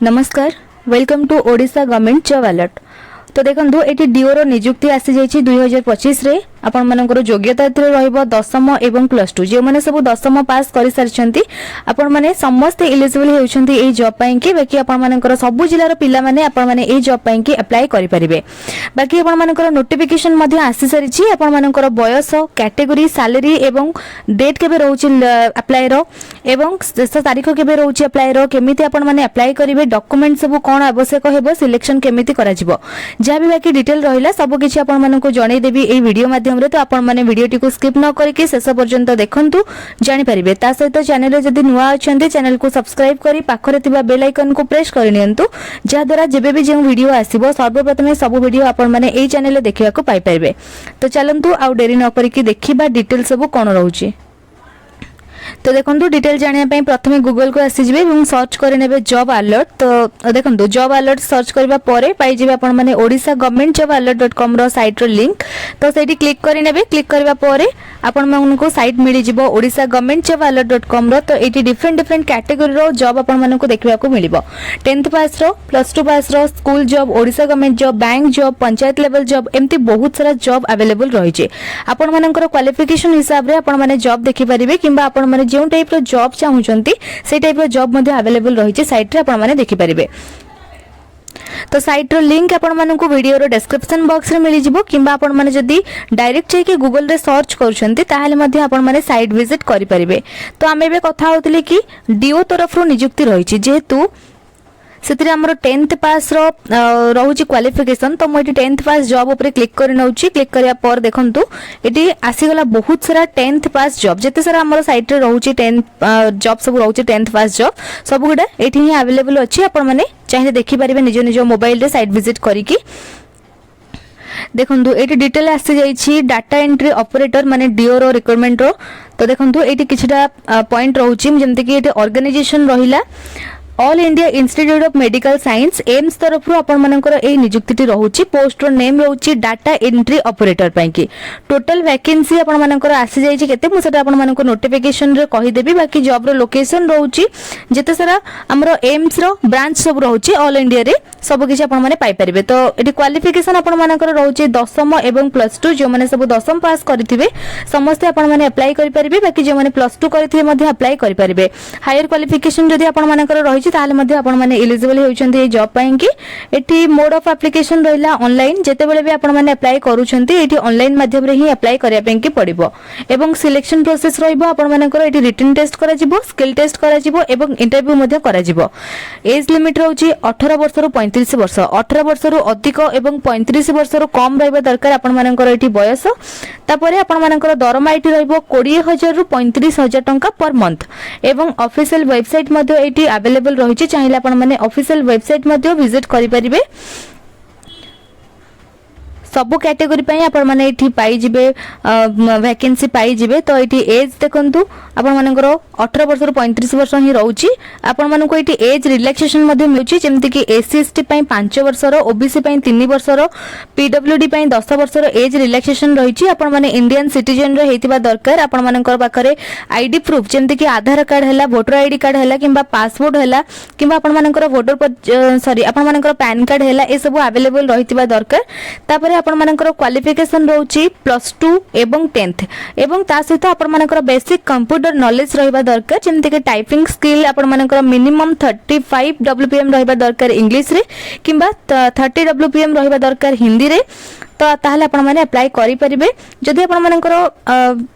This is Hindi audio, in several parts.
नमस्कार welcome to Odisha government job alert. तो देखो ये डीओ निजुक्ति आसी जाइए 2025 रे आपण मानकर योग्यता रहिबो दशम एवं प्लस टू जो मैंने सब दशम पास कर सारी आपण मैंने समस्ते इलिजिबल होउछंती एई जॉब पई कि बाकी आपण मानकर सब जिल्लार पिला माने आपण माने एई जॉब पई कि अप्लाई करि परिबे। बाकी आपण मानकर नोटिफिकेशन मध्ये आसी सारी आपण मानकर बयस कैटेगरी सैलरी एवं डेट केबे रहउछि अप्लाई रो एवं शेष तारीख केबे रहउछि अप्लाई रो केमिति आपण माने अप्लाई करिवे डॉक्यूमेंट सब कोन आवश्यक हेबो सिलेक्शन केमिति करा जिवो जहाँ भी बाकी डिटेल रहिला सब किछि आपण माननको जणै देबी एई वीडियो माध्यम तो आपण माने वीडियोटी को स्किप न करके शेष पर्यंत देखंतु जानि परिबे। ता सहित चैनल रे जदि नुआ अछंती चैनल को सब्सक्राइब करी पाखरे थिबा बेल आइकन को प्रेस करि नियंतु जा द्वारा जेबे भी जे वीडियो आसीबो सर्वप्रथमे सब वीडियो आपण माने एई चैनल रे देखिबा को पाई परिबे। तो चलंतु आ डेरी न करके देखिबा डिटेल सब कोन रहउची। तो देखो डिटेल जानिया पई प्रथमे गूगल को आसी जिवे एवं सर्च करे नेबे जॉब अलर्ट। तो देखो जॉब अलर्ट सर्च करबा परे पाई जिवे आपण माने ओडिशा गवर्नमेंट जॉब अलर्ट.com रो साइट रो लिंक। तो सेठी क्लिक करे नेबे क्लिक करबा परे आपण मानको साइट मिली जिवो ओडिशा गवर्नमेंट जॉब अलर्ट.com रो। तो एटी डिफरेंट कैटेगरी रो जॉब आपण मानको देखिबा को मिलिबो 10th पास रो प्लस 2 पास रो school job Odisha government job bank job panchayat level job एम्ति बहुत सारा जॉब अवेलेबल रही छे। आपण मानकर क्वालिफिकेशन हिसाब रे आपण माने जॉब देखि परिबे किबा आपण माने जो टाइप रो जॉब चाहउचंती से टाइप रो जॉब मध्ये अवेलेबल रही छे साइट रे आपण माने देखि परिबे। तो साइट रो लिंक आपण मानकु वीडियो रो डिस्क्रिप्शन बॉक्स रे मिली जिवो किबा आपण माने जदी डायरेक्ट जे कि गूगल रे सर्च करूछंती ताहाले मध्ये आपण माने साइट विजिट करि परिबे। तो आमे बे कथा होतले कि डीओ तरफ रो नियुक्ति रही छि जेतु सेतिर हमरो 10th पास रो रहउची क्वालिफिकेशन। तो मोटी 10th पास जॉब ऊपर क्लिक करि नउची क्लिक करिया पर देखंतु एटी आसी गला बहुत सारा 10th पास जॉब जेते सारा हमरो साइट रे रहउची 10th जॉब सब रहउची 10th पास जॉब सब गुडा एठी ही अवेलेबल अछि। आपण माने चाहे देखि परिबे निज मोबाइल रे साइट विजिट करिकि देखंतु एटी डिटेल आसी जाइछि डाटा एंट्री ऑपरेटर माने डीओ रो रिक्वायरमेंट रो। तो देखंतु एटी किछटा पॉइंट रहउची जेमते कि एटी ऑर्गेनाइजेशन रहिला all India institute of medical science AIIMS तरफ आपण मानकर ए नियुक्ति रहउची पोस्ट रो नेम रहउची डाटा एंट्री ऑपरेटर पई कि टोटल वैकेंसी आपण मानकर आसी जाई छि केते मुसेटा आपण मानकर नोटिफिकेशन रे कहि देबी। बाकी जॉब रो लोकेशन रहउची जेते सारा हमरो एम्स रो ब्रांच सब रहउची ऑल इंडिया रे सब किछ आपण माने पाई परिबे। तो एटी क्वालिफिकेशन आपण मानकर रहउची दशम एवं प्लस 2 जो माने सब दशम पास करथिबे समस्त आपण माने अप्लाई करि परिबे। बाकी जो माने प्लस 2 करथिबे मध्ये अप्लाई करि परिबे। हायर क्वालिफिकेशन जदी आपण मानकर रही ताले मध्ये आपण माने एलिजिबल होउछन्ती ए जॉब पई कि एटी मोड ऑफ एप्लीकेशन रहिला ऑनलाइन जेते बेले भी आपण माने अप्लाई करूछन्ती एटी ऑनलाइन माध्यम रे ही अप्लाई करिया पई कि पड़िबो एवं सिलेक्शन प्रोसेस रहिबो आपण मानकर एटी रिटन टेस्ट करा जिवो स्किल टेस्ट करा जिवो एवं इंटरव्यू मध्ये करा जिवो। एज लिमिट रहउची 18 वर्ष रु 35 वर्ष 18 वर्ष रु अधिक एवं 35 वर्ष रु कम रहबा दरकार आपण मानकर एटी बयस। तापरे आपण मानकर दरमा एटी रहबो 20000 रु 35000 टंका पर मंथ एवं ऑफिशियल वेबसाइट मध्ये एटी अवेलेबल रही चाहिए आपण माने ऑफिशियल वेबसाइट मध्ये विजिट करि परिबे। सब कैटेगरी पई आपण माने एठी पाई जिबे वैकेंसी पाई जिबे। तो एठी एज देखंतु आपण मानकर 18 वर्ष रु 35 वर्ष ही रहउची। आपण मानको एठी एज रिलैक्सेशन मध्ये मिलुची जेमति कि एससी एसटी पई 5 वर्ष रो ओबीसी पई 3 वर्ष रो पीडब्ल्यूडी पई 10 वर्ष रो एज रिलैक्सेशन रहिची। आपण माने इंडियन सिटीजन रे हेतिबा दरकार आपण मानकर पाखरे आईडी प्रूफ जेमति कि आधार कार्ड हैला वोटर आईडी कार्ड हैला किबा पासपोर्ट हैला किबा आपण मानकर वोटर सॉरी आपण मानकर पैन कार्ड हैला ए सब अवेलेबल रहितिबा दरकार। तापरे आपण मानकर क्वालिफिकेशन रहउची +2 एवं 10th एवं ता सहित आपण मानकर बेसिक कंप्यूटर नॉलेज रहिबा दरकार जेमति कि टाइपिंग स्किल आपण मानकर मिनिमम 35 डब्ल्यूपीएम रहिबा दरकार इंग्लिश रे किबा 30 डब्ल्यूपीएम रहिबा दरकार हिंदी रे। तो ताहाले आपण माने अप्लाई करि परिबे। जदि आपण मानकर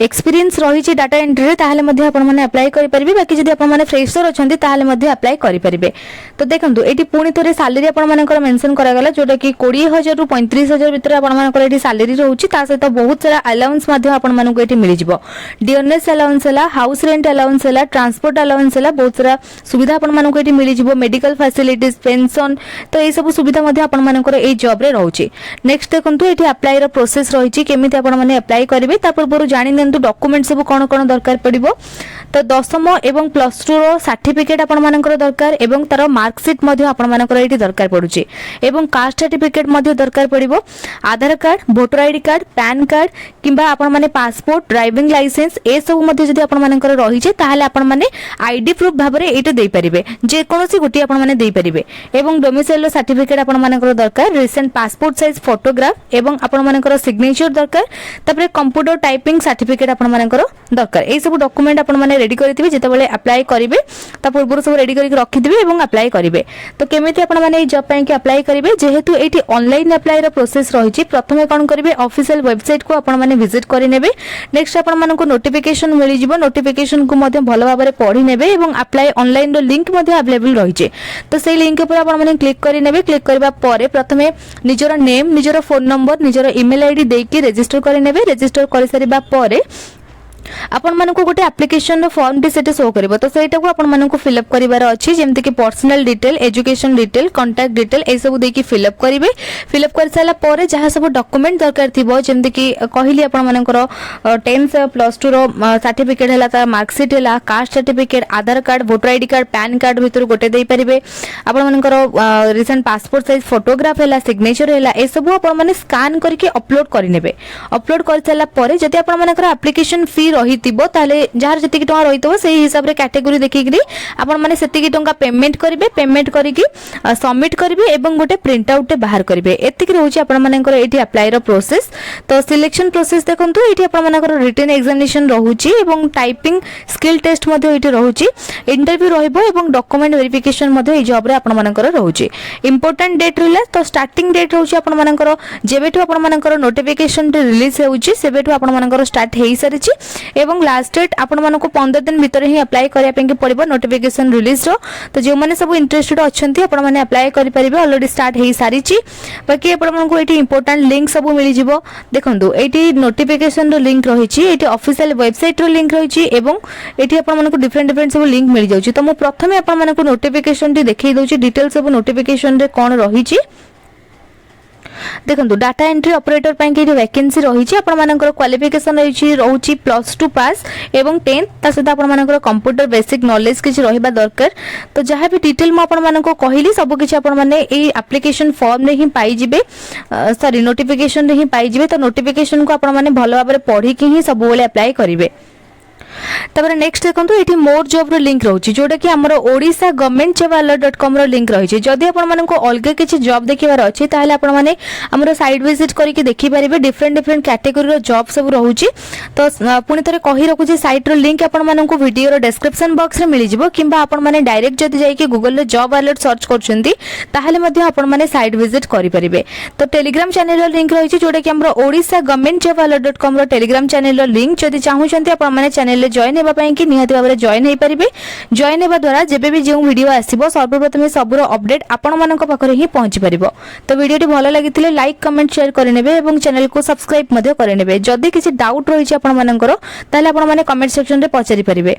एक्सपीरियंस रही छि डाटा एंट्री रे ताहाले मध्ये आपण माने अप्लाई करि परिबे। बाकी जदि आपण माने फ्रेशर अछंती ताहाले मध्ये अप्लाई करि परिबे। तो देखंतु एटी पुनी तोरे सैलरी आपण मानकर मेंशन करा गला जोटा कि 20000 रु 35000 भीतर आपण मानकर एटी सैलरी रहउची। ता सहित बहुत सारा अलाउंस मध्ये आपण मानको एटी मिलि जिवो डियरनेस अलाउंस हला हाउस रेंट अलाउंस हला ट्रांसपोर्ट अलाउंस हला बहुत सारा सुविधा आपण मानको एटी मिलि जिवो मेडिकल फैसिलिटीज पेंशन। तो ए सब सुविधा मध्ये आपण मानकर ए जॉब रे रहउची। नेक्स्ट देखंतु एटी अप्लाई रो प्रोसेस रही छि केमिति आपण माने अप्लाई करिवे ता पूर्व जानि देखंतु डॉक्यूमेंट सब कोन कोन दरकार पड़िबो तो दशम एवं प्लस टू रो सर्टिफिकेट आपण मानकर दरकार एवं तार मार्कशीट मध्ये आपण मानकर एठी दरकार पडुची एवं कास्ट सर्टिफिकेट मध्ये दरकार पड़िबो Aadhaar card voter ID card PAN card किंबा आपण माने पासपोर्ट ड्राइविंग लाइसेंस ए सब मध्ये जदि आपण मानकर रही छे ताहाले आपण माने आईडी प्रूफ भाबरे एटा देई परिबे जे कोनोसी गुटी आपण माने देई परिबे एवं डोमिसाइल सर्टिफिकेट आपण मानकर दरकार रिसेंट पासपोर्ट साइज फोटोग्राफ एवं आपण मानकर सिग्नेचर दरकार तापरे कंप्यूटर टाइपिंग सर्टिफिकेट आपण मानकर दरकार ए सब डॉक्यूमेंट आपण माने रेडी करथिबे जेतेबेले अप्लाई करिवे ता पूर्व सब रेडी करके रखिथिबे एवं अप्लाई करिवे तो केमिति आपण माने जॉब पय के अप्लाई करिवे जेहेतु एठी ऑनलाइन अप्लाई रो प्रोसेस रहिछि प्रथमे कोन करिवे ऑफिशियल वेबसाइट को आपण माने विजिट करि नेबे नेक्स्ट आपण मानको नोटिफिकेशन मिलि जिवो नोटिफिकेशन को मध्ये भलो भाबरे पढि नेबे एवं अप्लाई ऑनलाइन रो लिंक मध्ये अवेलेबल रहिछि तो सेही लिंक पर आपण माने क्लिक करि नेबे क्लिक करबा परे प्रथमे निजर नेम निजर फोन नंबर निजर ईमेल आईडी देकी रजिस्टर करि नेबे रजिस्टर करि सरिबा परे आपण मानको गोटे एप्लिकेशन रो फॉर्म टी सेटे शो करबो तो सेटा को आपण मानको फिल अप करिवार अछि जेमति कि personal detail education detail contact detail ए सब देकी फिल अप करिवे फिल अप कर साला परे जहां सब डॉक्यूमेंट दरकार थिबो जेमति कि कहिली आपण मानकर 10th प्लस 2 रो सर्टिफिकेट हला ता मार्कशीट हला caste certificate Aadhaar card voter ID card PAN card भितर गोटे देई परिबे आपण मानकर रिसेंट पासपोर्ट साइज फोटोग्राफ हला सिग्नेचर हला ए सब आपण माने स्कैन करके अपलोड करि नेबे अपलोड कर साला परे जति आपण मानकर एप्लिकेशन फी रहितिबो ताले जार जति टका रहितबो सेही हिसाब रे कैटेगरी देखिकरी आपण माने सेति टका पेमेंट करिवे पेमेंट करिकि सबमिट करिवे एवं गोटे प्रिंट आउट बाहर करिवे एतिक रहउची आपण मानकर एठी अप्लाई रो प्रोसेस तो सिलेक्शन प्रोसेस देखंतु एठी आपण मानकर रिटन एग्जामिनेशन रहउची एवं टाइपिंग स्किल टेस्ट मध्ये एठी रहउची इंटरव्यू रहइबो एवं डॉक्यूमेंट वेरिफिकेशन मध्ये ए जॉब रे आपण मानकर रहउची इंपोर्टेंट डेट रहला तो स्टार्टिंग डेट रहउची आपण मानकर जेबेठु आपण मानकर नोटिफिकेशन रिलीज होउची सेबेठु आपण मानकर स्टार्ट हेई सारिची एवं लास्ट डेट आपण मानको 15 दिन भीतर ही अप्लाई करिया पेंके पड़िबो नोटिफिकेशन रिलीज रो तो जे माने सब इंटरेस्टेड अछंती आपण माने अप्लाई करि परिबे ऑलरेडी स्टार्ट हेई सारिची बाकी आपण मानको एठी इंपोर्टेंट लिंक सब मिलि जिवो देखंतु एठी नोटिफिकेशन रो लिंक रहिची एठी ऑफिशियल वेबसाइट रो लिंक रहिची एवं एठी आपण मानको डिफरेंट सब लिंक मिलि जाउची तो मो प्रथमे आपण मानको नोटिफिकेशन टी देखै दउची डिटेल सब नोटिफिकेशन रे कोन रहिची देखंतु डाटा एंट्री ऑपरेटर पई के वैकेंसी रहिछि आपण मानकर क्वालिफिकेशन रहउछि +2 पास एवं 10th ता सदा आपण मानकर कंप्यूटर बेसिक नॉलेज किछ रहिबा दरकार तो जहा भी डिटेल म आपण मानको कहिली सब किछ आपण माने ए एप्लिकेशन फॉर्म रे ही पाई जिबे सॉरी नोटिफिकेशन रे ही पाई जिबे तो नोटिफिकेशन को आपण माने भलो भाबरे पढी कि ही सब बेले अप्लाई करिवे तबरे नेक्स्ट देखंतु एठी मोर जॉब रो लिंक रहउची जोडा कि हमरो ओडिसा governmentjobalert.com रो लिंक रहिछि जदि आपण मानको अलगे किछि जॉब देखिबार अछि ताहाले आपण माने हमरो साइट विजिट करिके देखि परिबे डिफरेंट कैटेगरी रो जॉब सब रहउची तो पुनी थरे कहि रखुछि साइट रो लिंक आपण मानको वीडियो रो डिस्क्रिप्शन बॉक्स रे मिलि जिवो किंबा आपण माने डायरेक्ट जदि जाई कि गूगल रे जॉब अलर्ट सर्च करछंती ताहाले मध्ये आपण माने साइट विजिट करि परिबे तो टेलीग्राम चैनल रो लिंक रहिछि जोडा कि हमरो ओडिसा governmentjobalert.com रो टेलीग्राम चैनल रो लिंक जदि चाहुछंती आपण माने चैनल जॉइन हेबा पई कि निहाती भाबरे जॉइन हे परिबे जॉइन हेबा द्वारा जेबे भी जेउ वीडियो आसीबो सर्वप्रथम सबरो अपडेट आपण मानक पाखरे ही पहुंची परिबो तो वीडियोटी भलो लागितिले लाइक कमेंट शेयर करिनेबे एवं चैनल को सब्सक्राइब मध्ये करिनेबे जदि किछि डाउट रहिछि आपण मानकर ताले आपण माने कमेंट सेक्शन रे पचारि परिबे।